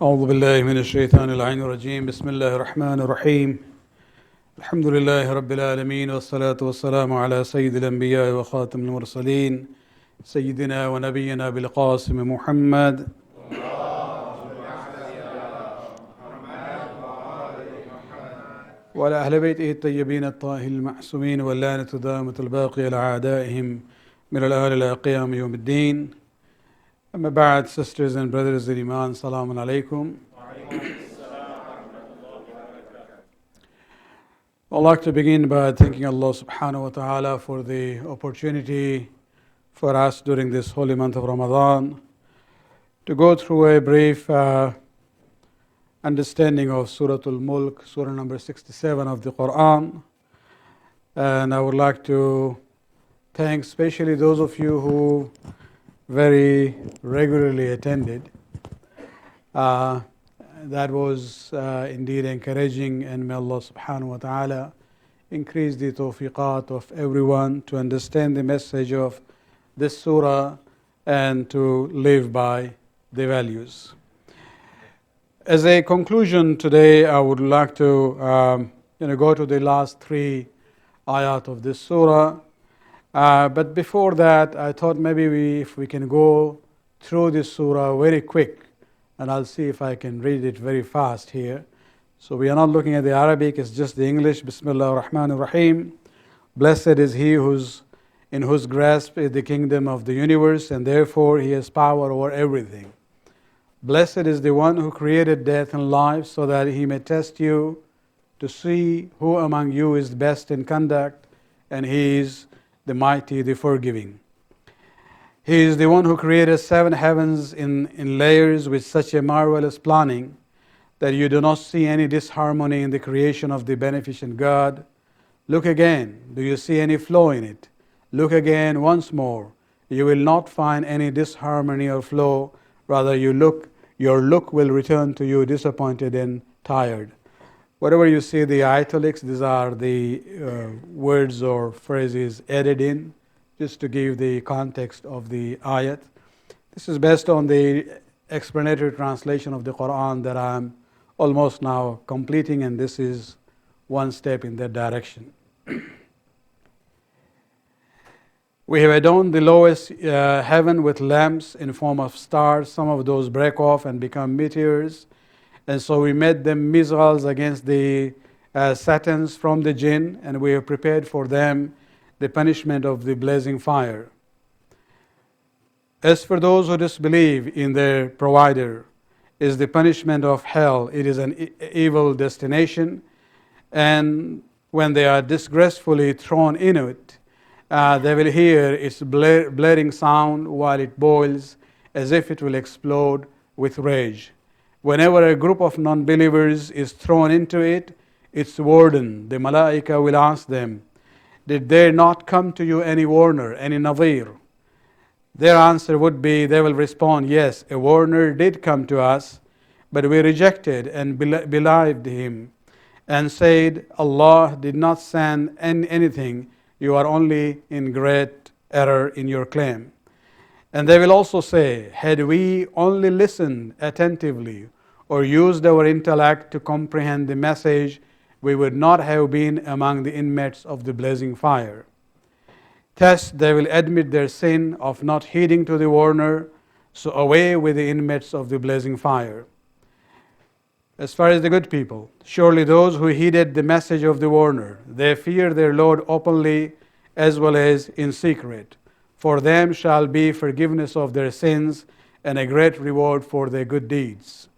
أعوذ بالله من الشيطان اللعين الرجيم بسم الله الرحمن الرحيم الحمد لله رب العالمين والصلاة والسلام على سيد الأنبياء وخاتم المرسلين سيدنا ونبينا بالقاسم محمد وعلى أهل بيته الطيبين الطاهرين المعصومين واللعنة الدائمة الباقية لأعدائهم من الآل إلى قيام يوم الدين. أما بعد, sisters and brothers in Iman, Salaam alaikum. I'd like to begin by thanking Allah subhanahu wa ta'ala for the opportunity for us during this holy month of Ramadan to go through a brief understanding of Suratul Mulk, surah number 67 of the Quran. And I would like to thank especially those of you who very regularly attended. That was indeed encouraging, and may Allah subhanahu wa ta'ala increase the tawfiqat of everyone to understand the message of this surah and to live by the values. As a conclusion today, I would like to go to the last three ayat of this surah. But before that, I thought maybe if we can go through this surah very quick, and I'll see if I can read it very fast here. So we are not looking at the Arabic, it's just the English. Bismillah ar-Rahman ar-Rahim. Blessed is he in whose grasp is the kingdom of the universe, and therefore he has power over everything. Blessed is the one who created death and life so that he may test you to see who among you is best in conduct, and he is the mighty, the forgiving. He is the one who created 7 heavens in layers with such a marvelous planning that you do not see any disharmony in the creation of the beneficent God. Look again, do you see any flaw in it? Look again once more. You will not find any disharmony or flaw. Rather, your look will return to you disappointed and tired. Whatever you see the italics, these are the words or phrases added in just to give the context of the ayat. This is based on the explanatory translation of the Quran that I'm almost now completing, and this is one step in that direction. We have adorned the lowest heaven with lamps in form of stars. Some of those break off and become meteors. And so we made them missiles against the Satans from the jinn, and we have prepared for them the punishment of the blazing fire. As for those who disbelieve in their provider, is the punishment of hell. It is an evil destination, and when they are disgracefully thrown in it, they will hear its blaring sound while it boils as if it will explode with rage. Whenever a group of non-believers is thrown into it, its warden, the malaika, will ask them, did there not come to you any warner, any nadhir? Their answer would be, they will respond, yes, a warner did come to us, but we rejected and belied him and said, Allah did not send anything, you are only in great error in your claim. And they will also say, had we only listened attentively or used our intellect to comprehend the message, we would not have been among the inmates of the blazing fire. Thus, they will admit their sin of not heeding to the warner, so away with the inmates of the blazing fire. As far as the good people, surely those who heeded the message of the warner, they fear their Lord openly as well as in secret. For them shall be forgiveness of their sins and a great reward for their good deeds.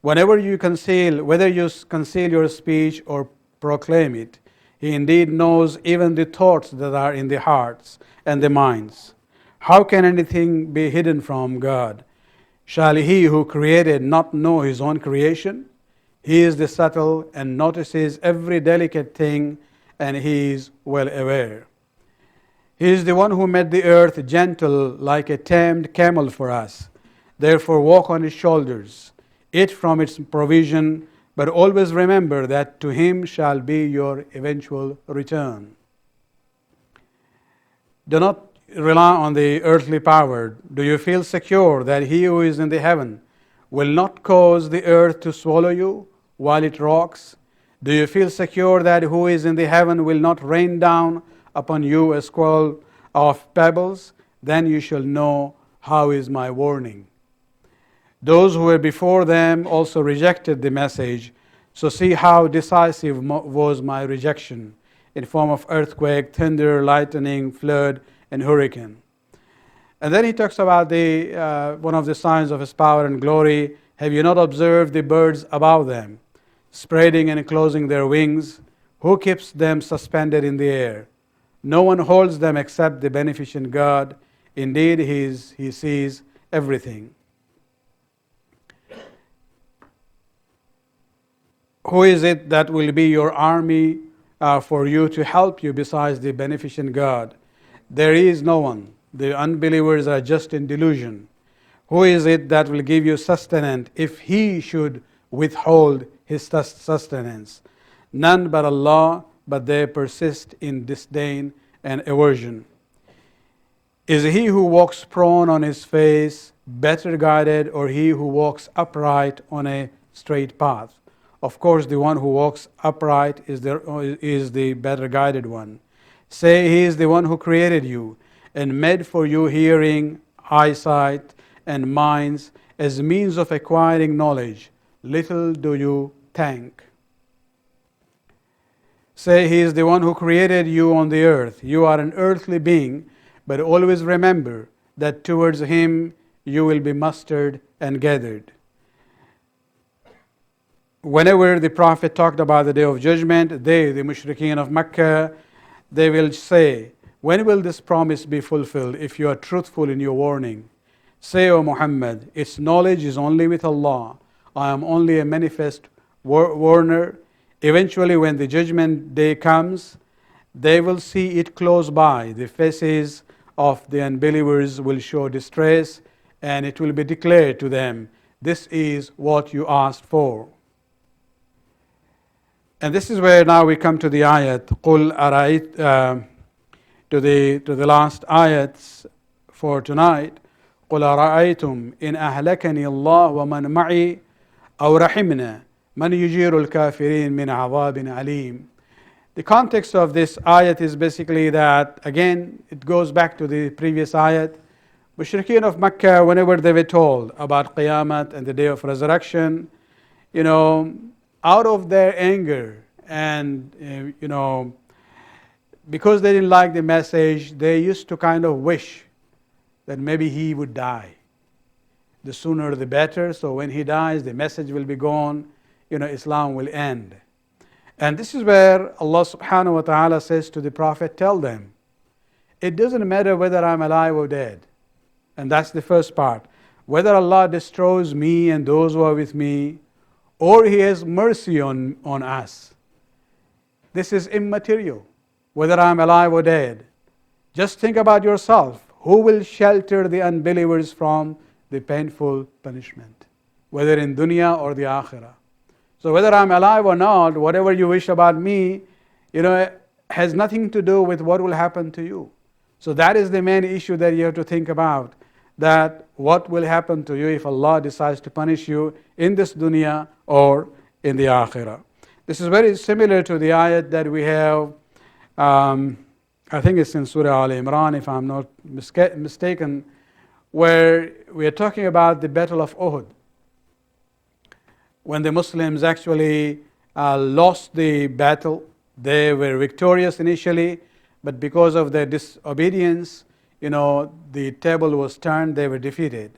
Whenever you conceal, whether you conceal your speech or proclaim it, He indeed knows even the thoughts that are in the hearts and the minds. How can anything be hidden from God? Shall He who created not know His own creation? He is the subtle and notices every delicate thing, and He is well aware. He is the one who made the earth gentle like a tamed camel for us. Therefore walk on His shoulders, eat from its provision, but always remember that to Him shall be your eventual return. Do not rely on the earthly power? Do you feel secure that He who is in the heaven will not cause the earth to swallow you while it rocks? Do you feel secure that who is in the heaven will not rain down upon you a squall of pebbles? Then you shall know how is my warning. Those who were before them also rejected the message. So see how decisive was my rejection in form of earthquake, thunder, lightning, flood, and hurricane. And then he talks about the one of the signs of His power and glory. Have you not observed the birds above them, spreading and closing their wings? Who keeps them suspended in the air? No one holds them except the beneficent God. Indeed, He sees everything. Who is it that will be your army for you to help you besides the beneficent God? There is no one. The unbelievers are just in delusion. Who is it that will give you sustenance if He should withhold His sustenance? None but Allah, but they persist in disdain and aversion. Is he who walks prone on his face better guided, or he who walks upright on a straight path? Of course, the one who walks upright is the better guided one. Say, He is the one who created you and made for you hearing, eyesight, and minds as means of acquiring knowledge. Little do you thank. Say, He is the one who created you on the earth. You are an earthly being, but always remember that towards Him you will be mustered and gathered. Whenever the Prophet talked about the Day of Judgment, they, the mushrikeen of Mecca, they will say, when will this promise be fulfilled if you are truthful in your warning? Say, O Muhammad, its knowledge is only with Allah. I am only a manifest warner. Eventually, when the judgment day comes, they will see it close by. The faces of the unbelievers will show distress, and it will be declared to them, this is what you asked for. And this is where now we come to the ayat, قُلْ أَرَأَيْتُمْ, to the last ayats for tonight. قُلْ أَرَأَيْتُمْ إِنْ أَهْلَكَنِي اللَّهُ وَمَنْ مَعِي أَوْ رَحِمْنَا مَنْ يُجِيرُ الْكَافِرِينَ مِنْ عَذَابٍ أَلِيمٍ. The context of this ayat is basically that, again, it goes back to the previous ayat. Mushrikeen of Mecca, whenever they were told about Qiyamah and the day of resurrection, out of their anger and, because they didn't like the message, they used to kind of wish that maybe he would die. The sooner the better, so when he dies, the message will be gone, Islam will end. And this is where Allah subhanahu wa ta'ala says to the Prophet, tell them, it doesn't matter whether I'm alive or dead. And that's the first part. Whether Allah destroys me and those who are with me, or He has mercy on us. This is immaterial, whether I'm alive or dead. Just think about yourself. Who will shelter the unbelievers from the painful punishment, whether in dunya or the akhirah? So whether I'm alive or not, whatever you wish about me, has nothing to do with what will happen to you. So that is the main issue that you have to think about, that what will happen to you if Allah decides to punish you in this dunya or in the akhirah. This is very similar to the ayat that we have, I think it's in Surah Al-Imran, if I'm not mistaken, where we are talking about the Battle of Uhud. When the Muslims actually lost the battle, they were victorious initially, but because of their disobedience, the table was turned, they were defeated.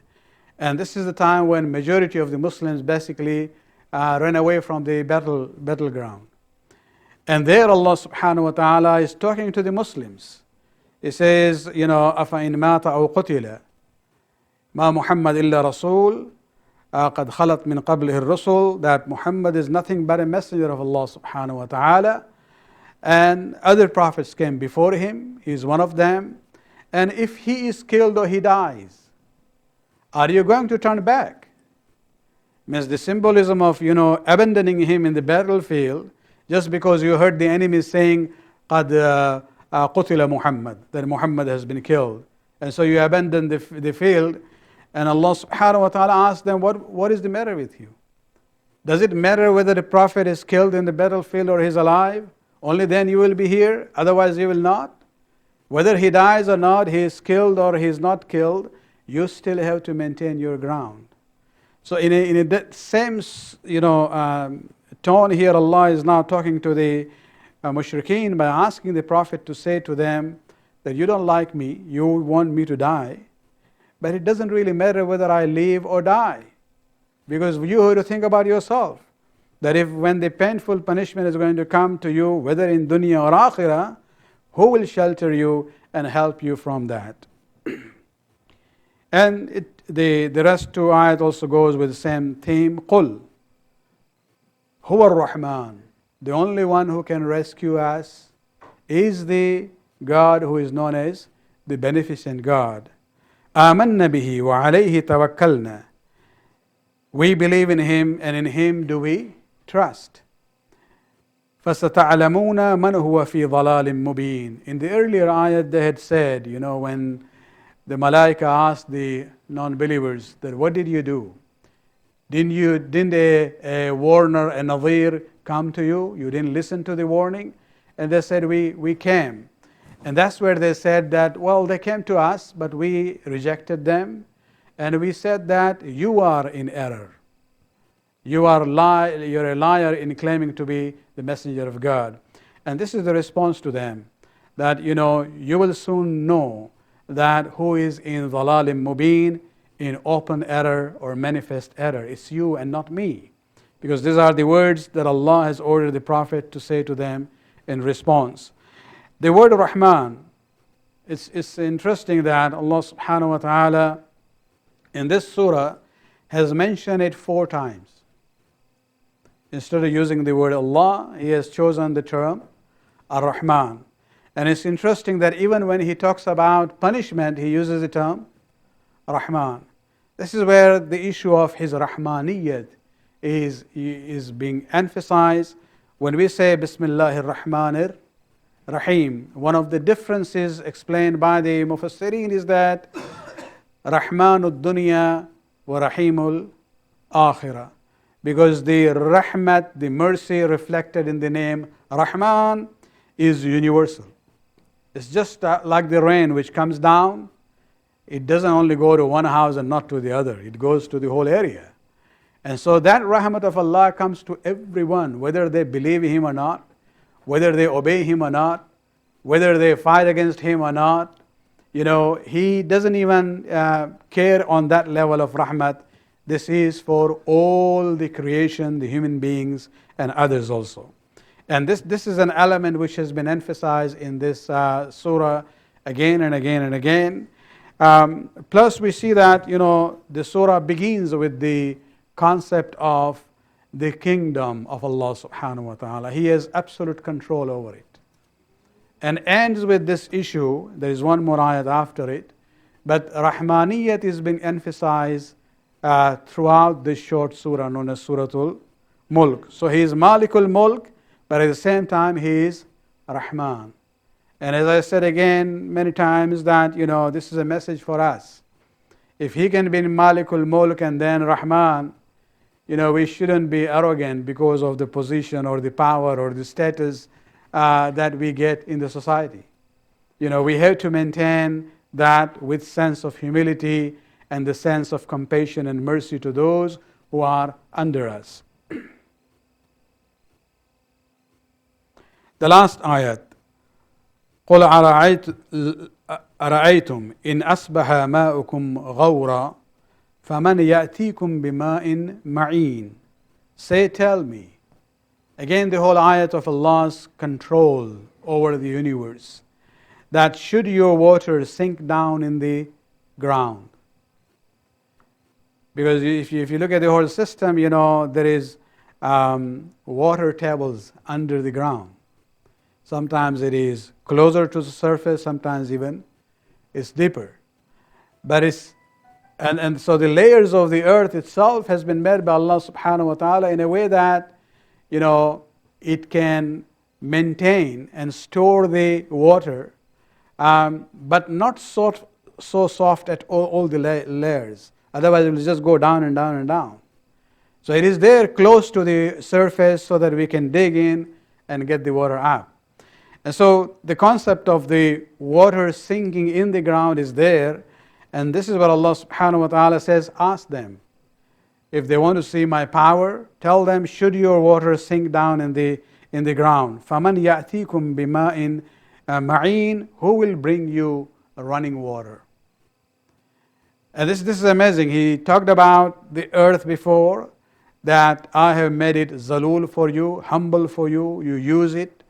And this is the time when majority of the Muslims basically ran away from the battleground. And there Allah subhanahu wa ta'ala is talking to the Muslims. He says, أَفَإِنْ مَاتَ أَوْ قُتِلَ مَا مُحَمَّدْ إِلَّا رَسُولٌ قَدْ خَلَتْ مِنْ قَبْلِهِ الرُّسُلُ, that Muhammad is nothing but a messenger of Allah subhanahu wa ta'ala. And other prophets came before him, he is one of them. And if he is killed or he dies, are you going to turn back? Means the symbolism of, abandoning him in the battlefield just because you heard the enemy saying, قَدْ قُتِلَ Muhammad, that Muhammad has been killed. And so you abandon the field, and Allah subhanahu wa ta'ala asks them, what is the matter with you? Does it matter whether the Prophet is killed in the battlefield or he's alive? Only then you will be here, otherwise you will not. Whether he dies or not, he is killed or he is not killed, you still have to maintain your ground. So in that same tone here, Allah is now talking to the mushrikeen by asking the Prophet to say to them that you don't like me, you want me to die, but it doesn't really matter whether I live or die, because you have to think about yourself, that if when the painful punishment is going to come to you, whether in dunya or akhirah, who will shelter you and help you from that? And the rest two ayat also goes with the same theme. قُلْ هُوَ الرَّحْمَنُ, the only one who can rescue us is the God who is known as the beneficent God. آمَنَّ بِهِ وَعَلَيْهِ تَوَكَّلْنَا, we believe in Him and in Him do we trust. فَسَتَعْلَمُونَ مَنْ هُوَ فِي ضَلَالٍ مُبِينٍ. In the earlier ayat they had said, when the malaika asked the non-believers that what did you do? Didn't a warner, a nadhir come to you? You didn't listen to the warning? And they said, we came. And that's where they said that, well, they came to us, but we rejected them. And we said that you are in error. You're a liar in claiming to be the messenger of God. And this is the response to them, that you will soon know that who is in dhalalim mubin, in open error or manifest error. It's you and not me. Because these are the words that Allah has ordered the Prophet to say to them in response. The word Rahman, it's interesting that Allah subhanahu wa ta'ala in this surah has mentioned it 4 times. Instead of using the word Allah, He has chosen the term Ar-Rahman. And it's interesting that even when He talks about punishment, He uses the term Rahman. This is where the issue of His Rahmaniyat is being emphasized. When we say Bismillahir Rahmanir Rahim, one of the differences explained by the Mufassirin is that Rahmanud Dunya wa Rahimul Akhirah. Because the rahmat, the mercy reflected in the name Rahman is universal. It's just like the rain which comes down. It doesn't only go to one house and not to the other. It goes to the whole area. And so that rahmat of Allah comes to everyone, whether they believe Him or not, whether they obey Him or not, whether they fight against Him or not. He doesn't even care on that level of rahmat. This is for all the creation, the human beings and others also. And this is an element which has been emphasized in this surah again and again and again. Plus we see that, the surah begins with the concept of the kingdom of Allah subhanahu wa ta'ala. He has absolute control over it. And ends with this issue. There is one more ayat after it. But Rahmaniyat is being emphasized throughout this short surah known as Suratul Mulk. So He is Malikul Mulk, but at the same time He is Rahman. And as I said again many times that, this is a message for us. If He can be Malikul Mulk and then Rahman, we shouldn't be arrogant because of the position or the power or the status that we get in the society. We have to maintain that with sense of humility and the sense of compassion and mercy to those who are under us. The last ayat. قُلْ أَرَأَيْتُمْ إِنْ أَصْبَحَ مَاؤُكُمْ غَوْرًا فَمَنْ يَأْتِيكُمْ بِمَاءٍ مَعِينٍ. Say, tell me. Again, the whole ayat of Allah's control over the universe. That should your water sink down in the ground. Because if you look at the whole system, there is water tables under the ground. Sometimes it is closer to the surface, sometimes even it's deeper. But and so the layers of the earth itself has been made by Allah subhanahu wa ta'ala in a way that, it can maintain and store the water, but not so so soft at all the layers. Otherwise, it will just go down and down and down. So it is there close to the surface so that we can dig in and get the water out. And so the concept of the water sinking in the ground is there. And this is what Allah subhanahu wa ta'ala says, ask them. If they want to see my power, tell them, should your water sink down in the ground? فَمَنْ يَأْتِيكُمْ بِمَاءٍ مَعِينٍ, who will bring you running water? And this is amazing. He talked about the earth before, that I have made it zalul for you, humble for you, you use it.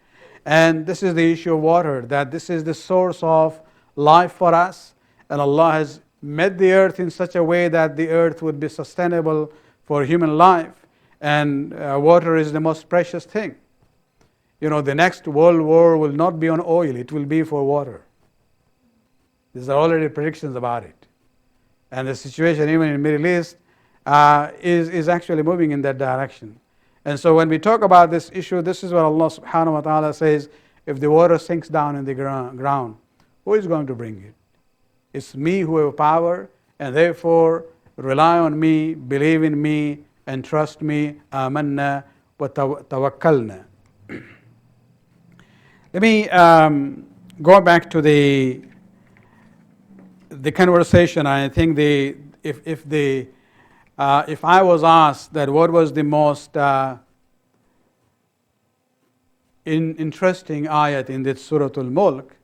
And this is the issue of water, that this is the source of life for us. And Allah has made the earth in such a way that the earth would be sustainable for human life. And water is the most precious thing. You know, the next world war will not be on oil, it will be for water. These are already predictions about it. And the situation even in the Middle East is actually moving in that direction. And so when we talk about this issue, this is what Allah subhanahu wa ta'ala says, if the water sinks down in the ground, who is going to bring it? It's me who have power, and therefore rely on me, believe in me, and trust me. Amanna wa tawakkalna. Let me go back to the conversation. I think if I was asked that what was the most interesting ayat in this Suratul Mulk,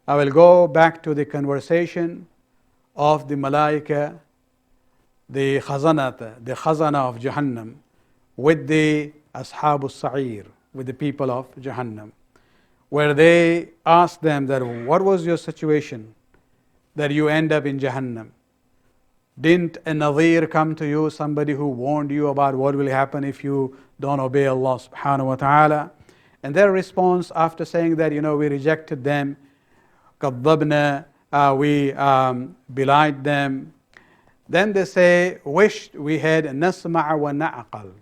I will go back to the conversation of the Malaika, the Khazana of Jahannam, with the Ashabul Sa'ir, with the people of Jahannam, where they asked them that what was your situation that you end up in Jahannam? Didn't a Nadhir come to you, somebody who warned you about what will happen if you don't obey Allah subhanahu wa ta'ala? And their response after saying that, we rejected them, كَذَّبْنَا, we belied them. Then they say, wished we had نَسْمَعَ وَنَعْقَلْ,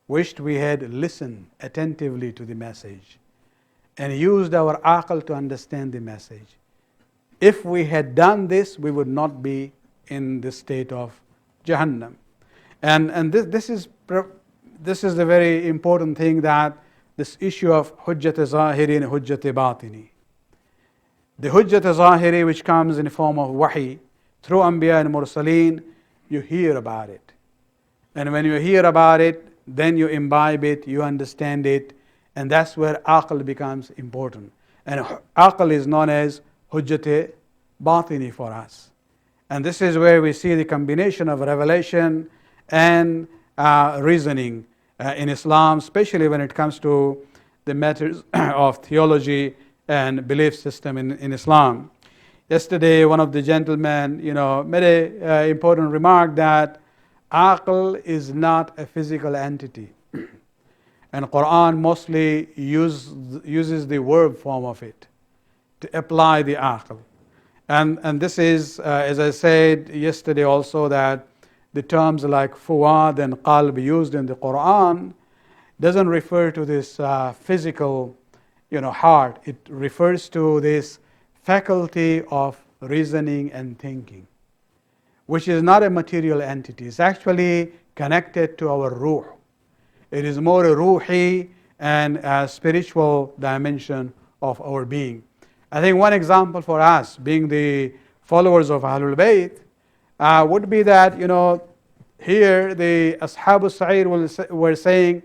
wished we had listened attentively to the message and used our aql to understand the message. If we had done this, we would not be in the state of Jahannam. And this is the very important thing, that this issue of Hujjat Zahiri and Hujjat Batini. The Hujjat Zahiri, which comes in the form of Wahi, through Anbiya and Mursaleen, you hear about it. And when you hear about it, then you imbibe it, you understand it, and that's where Aql becomes important. And Aql is known as Hujjat Batini for us. And this is where we see the combination of revelation and reasoning in Islam, especially when it comes to the matters of theology and belief system in Islam. Yesterday, one of the gentlemen, made an important remark that Aql is not a physical entity. And Quran mostly uses the verb form of it to apply the Aql. And this is, as I said yesterday also, that the terms like fuad and qalb used in the Quran doesn't refer to this physical, heart. It refers to this faculty of reasoning and thinking, which is not a material entity. It's actually connected to our ruh. It is more a ruhi and a spiritual dimension of our being. I think one example for us, being the followers of Ahlul Bayt, would be that, here the Ashabul Sa'ir were saying,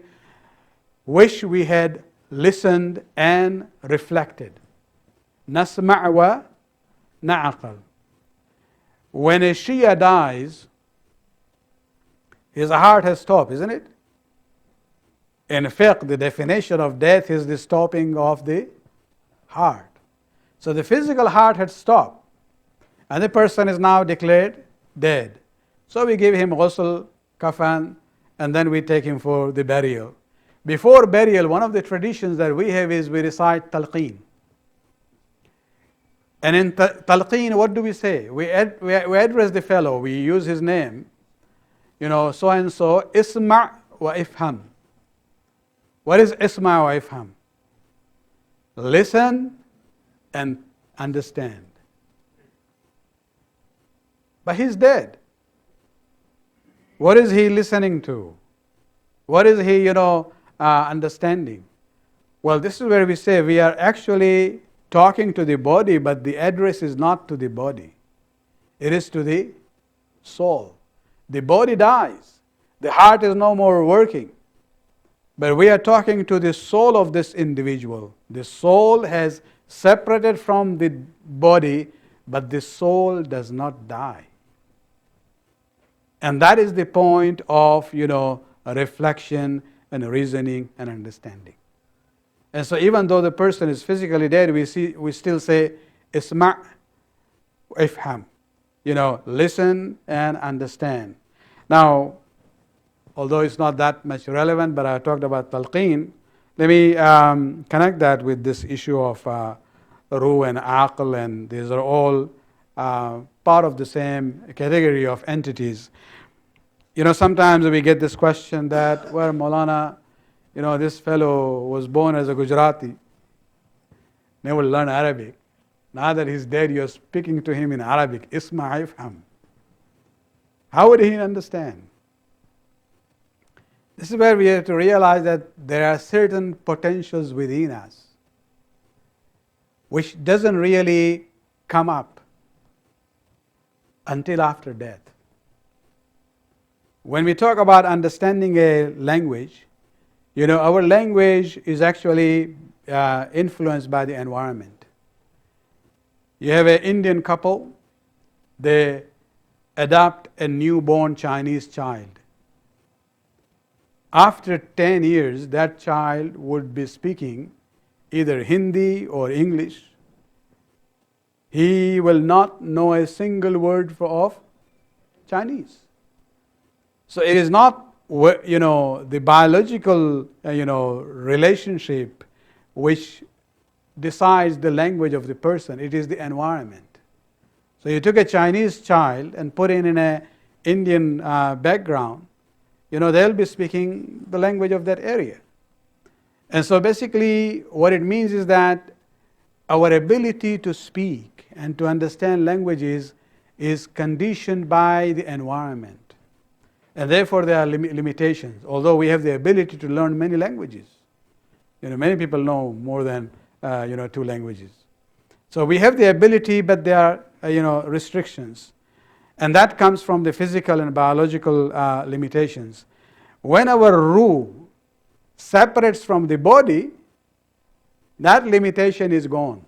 wish we had listened and reflected. Nasma' wa na'aqal. When a Shia dies, his heart has stopped, isn't it? In fiqh, the definition of death is the stopping of the heart. So the physical heart had stopped, and the person is now declared dead. So we give him ghusl, kafan, and then we take him for the burial. Before burial, one of the traditions that we have is we recite talqeen. And in talqeen, what do we say? We address the fellow, we use his name, so and so, isma' wa ifham. What is isma' wa ifham? Listen and understand. but he's dead. What is he listening to? What is he, understanding? Well, this is where we say we are actually talking to the body, but the address is not to the body. It is to the soul. The body dies. The heart is no more working. But we are talking to the soul of this individual. The soul has separated from the body, but the soul does not die. And that is the point of, a reflection and a reasoning and understanding. And so even though the person is physically dead, we still say, isma' ifham. Listen and understand. Now, although it's not that much relevant, but I talked about talqeen, let me connect that with this issue of ruh and aql, and these are all part of the same category of entities. Sometimes we get this question that, well, Maulana, this fellow was born as a Gujarati, never learned Arabic. Now that he's dead, you're speaking to him in Arabic. Isma' ifham. How would he understand? This is where we have to realize that there are certain potentials within us which doesn't really come up until after death. When we talk about understanding a language, our language is actually influenced by the environment. You have an Indian couple, they adopt a newborn Chinese child. After 10 years, that child would be speaking either Hindi or English. He will not know a single word of Chinese. So it is not, the biological, relationship which decides the language of the person. It is the environment. So you took a Chinese child and put it in an Indian background, they'll be speaking the language of that area. And so basically what it means is that our ability to speak and to understand languages is conditioned by the environment. And therefore there are limitations, although we have the ability to learn many languages. Many people know more than 2 languages. So we have the ability, but there are restrictions. And that comes from the physical and biological limitations. When our ruh separates from the body, that limitation is gone.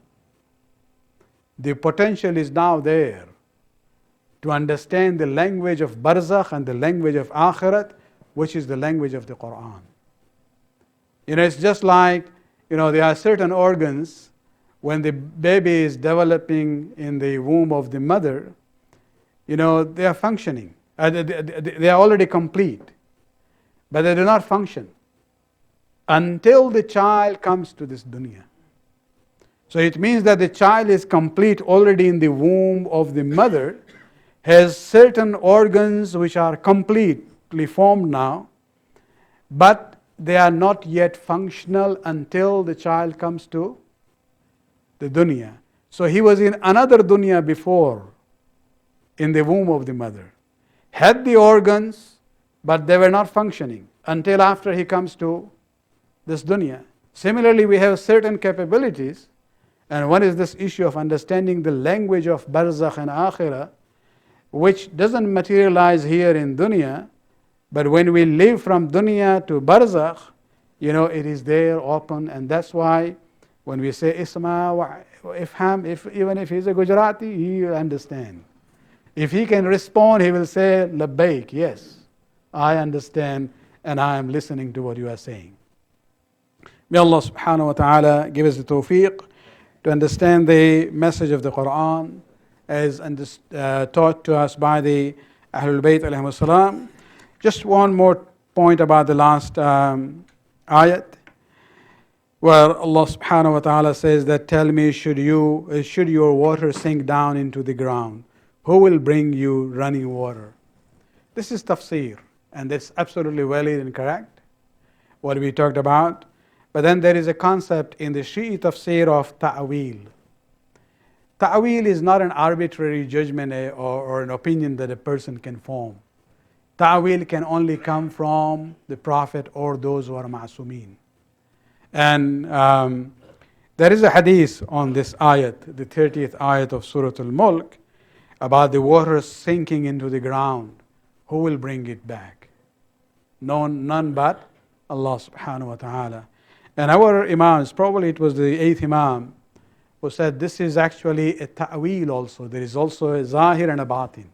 The potential is now there to understand the language of barzakh and the language of akhirat, which is the language of the Quran. It's just like, there are certain organs when the baby is developing in the womb of the mother, they are functioning. They are already complete, but they do not function until the child comes to this dunya. So it means that the child is complete already in the womb of the mother, has certain organs which are completely formed now, but they are not yet functional until the child comes to the dunya. So he was in another dunya before, in the womb of the mother. Had the organs, but they were not functioning until after he comes to this dunya. Similarly, we have certain capabilities, and one is this issue of understanding the language of barzakh and akhirah, which doesn't materialize here in dunya, but when we live from dunya to barzakh, it is there open, and that's why when we say isma wa ifham, even if he's a Gujarati, he will understand. If he can respond, he will say labbaik, yes, I understand and I am listening to what you are saying. May Allah subhanahu wa ta'ala give us the tawfiq to understand the message of the Quran as taught to us by the Ahlul Bayt alayhimus salam. Just one more point about the last ayat, where Allah subhanahu wa ta'ala says that, tell me, should your water sink down into the ground, who will bring you running water? This is tafsir, and that's absolutely valid and correct, what we talked about. But then there is a concept in the Shi'i tafsir of ta'wil. Ta'wil is not an arbitrary judgment or an opinion that a person can form. Ta'wil can only come from the Prophet or those who are ma'asumeen. And there is a hadith on this ayat, the 30th ayat of Suratul Mulk, about the water sinking into the ground. Who will bring it back? None but Allah subhanahu wa ta'ala. And our imams, probably it was the 8th imam, who said this is actually a ta'wil also. There is also a zahir and a batin.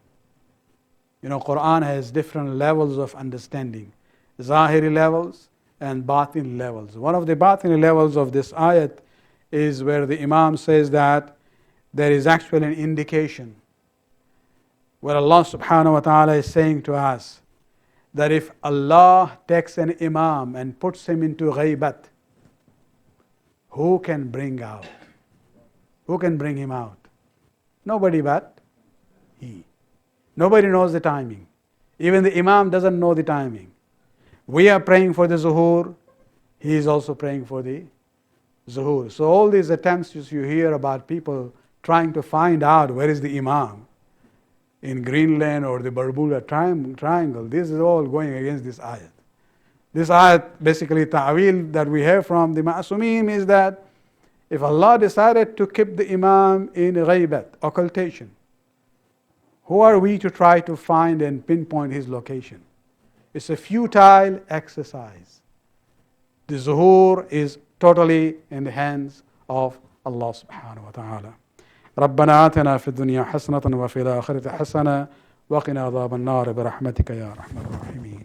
You know, Quran has different levels of understanding. Zahiri levels and batin levels. One of the batin levels of this ayat is where the imam says that there is actually an indication where Allah subhanahu wa ta'ala is saying to us that if Allah takes an imam and puts him into ghaybat, who can bring out? Who can bring him out? Nobody but He. Nobody knows the timing. Even the imam doesn't know the timing. We are praying for the zuhur. He is also praying for the zuhur. So all these attempts you hear about people trying to find out where is the imam in Greenland or the Bermuda Triangle, this is all going against this ayat. This ayat, basically ta'wil that we have from the ma'asumeen is that if Allah decided to keep the imam in ghaybat, occultation, who are we to try to find and pinpoint his location? It's a futile exercise. The zuhur is totally in the hands of Allah subhanahu wa ta'ala. ربنا آتنا في الدنيا حسنة وفي الآخرة حسنة وقنا عذاب النار برحمتك يا أرحم الراحمين.